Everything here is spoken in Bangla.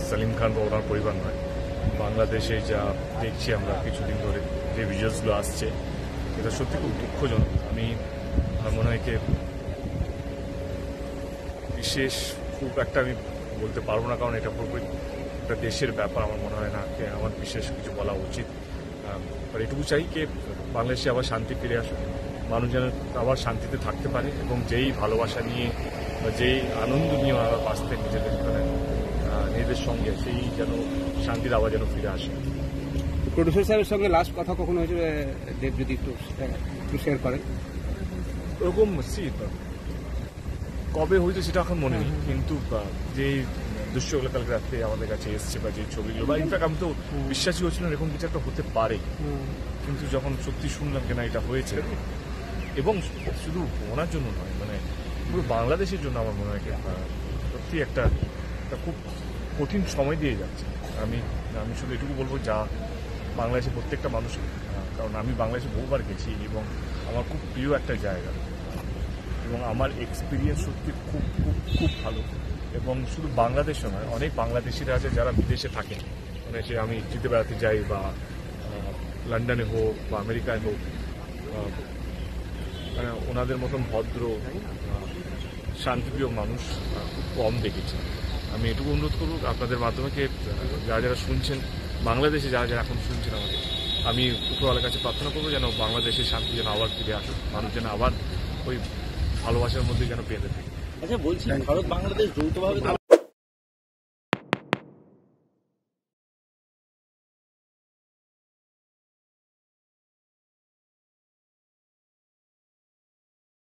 সালিম খান বা ওনার পরিবার নয়। বাংলাদেশে যা দেখছি আমরা কিছুদিন ধরে যে ভিডিওসগুলো আসছে, এটা সত্যি খুব দুঃখজনক। আমার মনে হয় কি বিশেষ খুব একটা আমি বলতে পারবো না, কারণ এটা পুরোপুরি একটা দেশের ব্যাপার। আমার মনে হয় না আমার বিশেষ কিছু বলা উচিত। এটুকু চাই যে বাংলাদেশে আবার শান্তি ফিরে আসুক, মানুষ যেন আবার শান্তিতে থাকতে পারে এবং যেই ভালোবাসা নিয়ে বা যেই আনন্দ নিয়ে আবার বাঁচতে নিজেদের সঙ্গে, সেই যেন শান্তির আবার যেন ফিরে আসে। প্রডিউসার সাহেবের সঙ্গে লাস্ট কথা কখন হয়েছে দেব, যদি একটু শেয়ার করেন? ওরকম কবে হয়েছে সেটা এখন মনে নেই, কিন্তু যে দৃশ্যগুলো কালকে রাত্রে আমাদের কাছে এসছে বা যে ছবিগুলো, বা ইনফ্যাক্ট আমি তো বিশ্বাসই হচ্ছিল এরকম কিছু একটা হতে পারে, কিন্তু যখন সত্যি শুনলাম যে না এটা হয়েছে, এবং শুধু ওনার জন্য নয়, মানে পুরো বাংলাদেশের জন্য আমার মনে হয় সত্যি একটা খুব কঠিন সময় দিয়ে যাচ্ছে। আমি শুধু এটুকু বলবো, যা বাংলাদেশের প্রত্যেকটা মানুষ, কারণ আমি বাংলাদেশে বহুবার গেছি এবং আমার খুব প্রিয় একটা জায়গা, এবং আমার এক্সপিরিয়েন্স সত্যি খুব খুব খুব ভালো। এবং শুধু বাংলাদেশও নয়, অনেক বাংলাদেশিরা আছে যারা বিদেশে থাকে, মানে সে আমি যেতে বেড়াতে যাই বা লন্ডনে হোক বা আমেরিকায় হোক, মানে ওনাদের মতন ভদ্র শান্তিপ্রিয় মানুষ খুব কম দেখেছি। আমি এটুকু অনুরোধ করব আপনাদের মাধ্যমে, যারা যারা শুনছেন, বাংলাদেশে যারা যারা এখন শুনছেন আমাকে, আমি উপরওয়ালার কাছে প্রার্থনা করবো যেন বাংলাদেশের শান্তি যেন আবার ফিরে আসুক, মানুষ যেন আবার ওই ভালোবাসার মধ্যে যেন পেতে থাকে। আচ্ছা, বলছি ভারত বাংলাদেশ যৌথভাবে